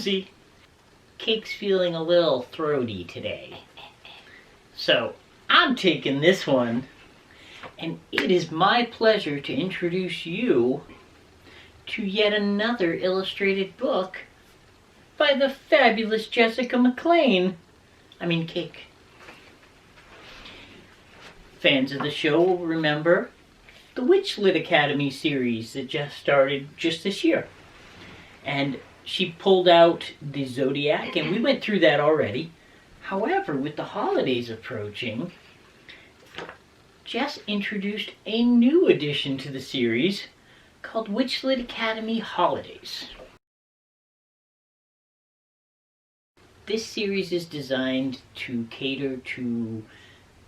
Susie. Cake's feeling a little throaty today. So, I'm taking this one, and it is my pleasure to introduce you to yet another illustrated book by the fabulous Jessica McLean. Cake. Fans of the show will remember the Witchlet Academy series that just started just this year. And she pulled out the Zodiac, and we went through that already. However, with the holidays approaching, Jess introduced a new addition to the series called Witchlet Academy Holidays. This series is designed to cater to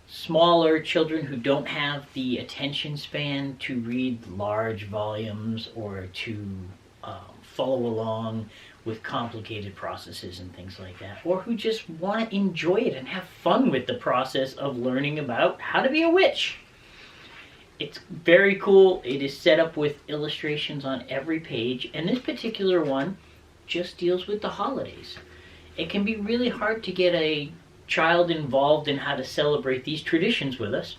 smaller children who don't have the attention span to read large volumes or to follow along with complicated processes and things like that, or who just want to enjoy it and have fun with the process of learning about how to be a witch. It's very cool. It is set up with illustrations on every page, and this particular one just deals with the holidays. It can be really hard to get a child involved in how to celebrate these traditions with us,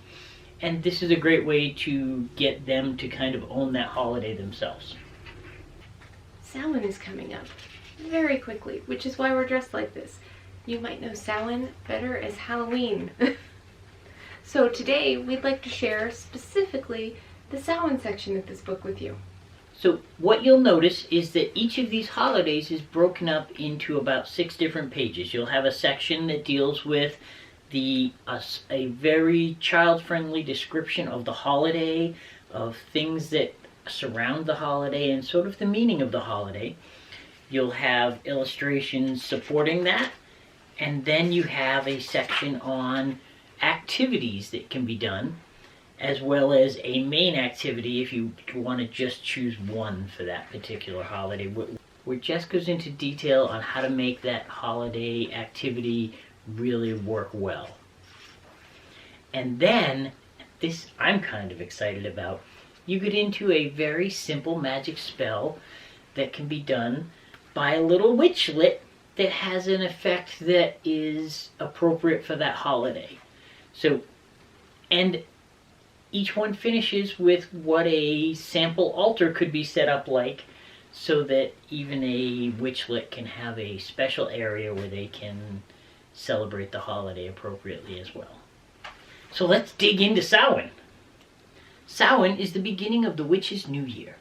and this is a great way to get them to kind of own that holiday themselves. Samhain is coming up very quickly, which is why we're dressed like this. You might know Samhain better as Halloween. So today we'd like to share specifically the Samhain section of this book with you. So what you'll notice is that each of these holidays is broken up into about 6 different pages. You'll have a section that deals with a very child-friendly description of the holiday, of things that surround the holiday, and sort of the meaning of the holiday. You'll have illustrations supporting that, and then you have a section on activities that can be done, as well as a main activity if you want to just choose one for that particular holiday, where Jess goes into detail on how to make that holiday activity really work well. And then, this I'm kind of excited about, you get into a very simple magic spell that can be done by a little witchlet that has an effect that is appropriate for that holiday. So, and each one finishes with what a sample altar could be set up like, so that even a witchlet can have a special area where they can celebrate the holiday appropriately as well. So let's dig into Samhain. Samhain is the beginning of the witch's new year.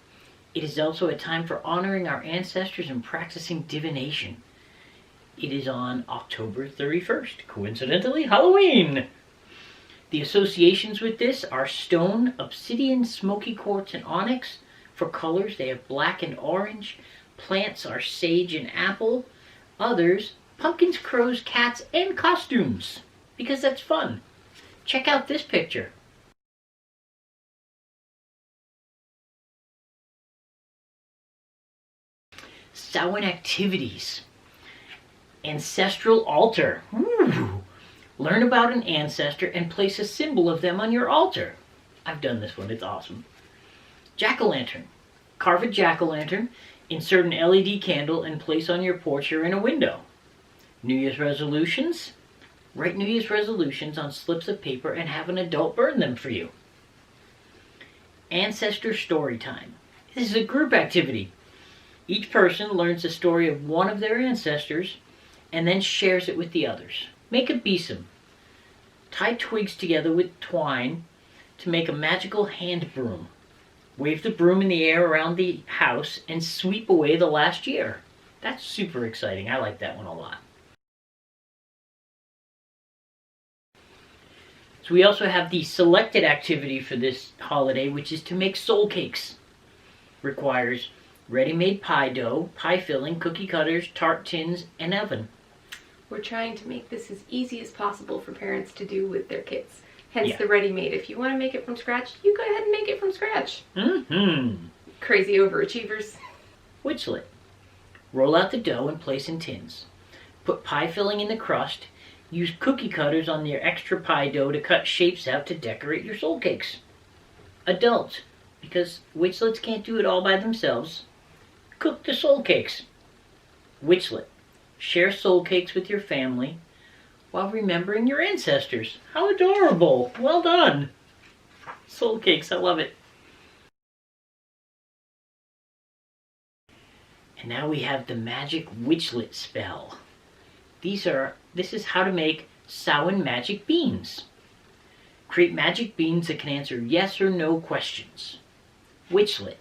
It is also a time for honoring our ancestors and practicing divination. It is on October 31st, coincidentally Halloween. The associations with this are stone, obsidian, smoky quartz, and onyx. For colors, they have black and orange. Plants are sage and apple. Others, pumpkins, crows, cats, and costumes, because that's fun. Check out this picture. Samhain activities. Ancestral altar. Ooh. Learn about an ancestor and place a symbol of them on your altar. I've done this one, it's awesome. Jack-o'-lantern. Carve a jack-o'-lantern, insert an LED candle, and place on your porch or in a window. New Year's resolutions. Write New Year's resolutions on slips of paper and have an adult burn them for you. Ancestor story time. This is a group activity. Each person learns the story of one of their ancestors and then shares it with the others. Make a besom. Tie twigs together with twine to make a magical hand broom. Wave the broom in the air around the house and sweep away the last year. That's super exciting. I like that one a lot. So we also have the selected activity for this holiday, which is to make soul cakes. Requires ready-made pie dough, pie filling, cookie cutters, tart tins, and oven. We're trying to make this as easy as possible for parents to do with their kids. Hence the ready-made. If you want to make it from scratch, you go ahead and make it from scratch. Crazy overachievers. Witchlet. Roll out the dough and place in tins. Put pie filling in the crust. Use cookie cutters on your extra pie dough to cut shapes out to decorate your soul cakes. Adults, because witchlets can't do it all by themselves, cook the soul cakes. Witchlet. Share soul cakes with your family while remembering your ancestors. How adorable! Well done! Soul cakes, I love it. And now we have the magic Witchlet spell. This is how to make Samhain magic beans. Create magic beans that can answer yes or no questions. Witchlet.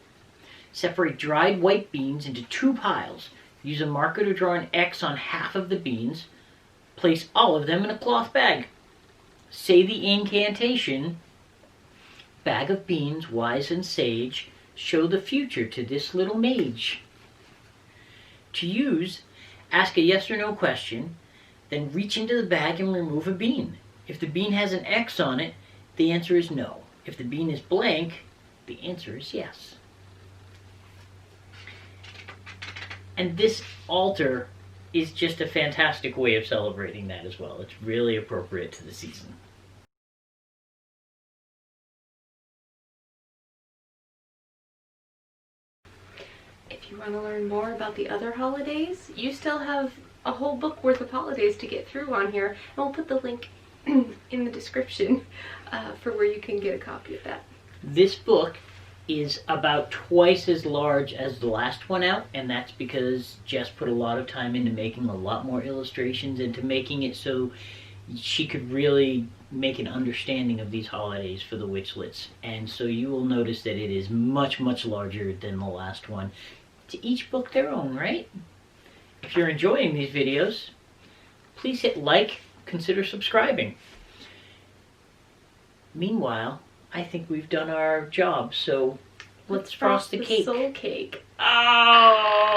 Separate dried white beans into 2 piles. Use a marker to draw an X on half of the beans. Place all of them in a cloth bag. Say the incantation, "Bag of beans, wise and sage, show the future to this little mage." To use, ask a yes or no question, then reach into the bag and remove a bean. If the bean has an X on it, the answer is no. If the bean is blank, the answer is yes. And this altar is just a fantastic way of celebrating that as well. It's really appropriate to the season. If you want to learn more about the other holidays, you still have a whole book worth of holidays to get through on here, and we'll put the link in the description for where you can get a copy of that. This book is about twice as large as the last one out, and that's because Jess put a lot of time into making a lot more illustrations, into making it so she could really make an understanding of these holidays for the Witchlets. And so you will notice that it is much, much larger than the last one. To each book their own, right? If you're enjoying these videos, please hit like, consider subscribing. Meanwhile, I think we've done our job, so let's frost the cake. Soul cake. Oh!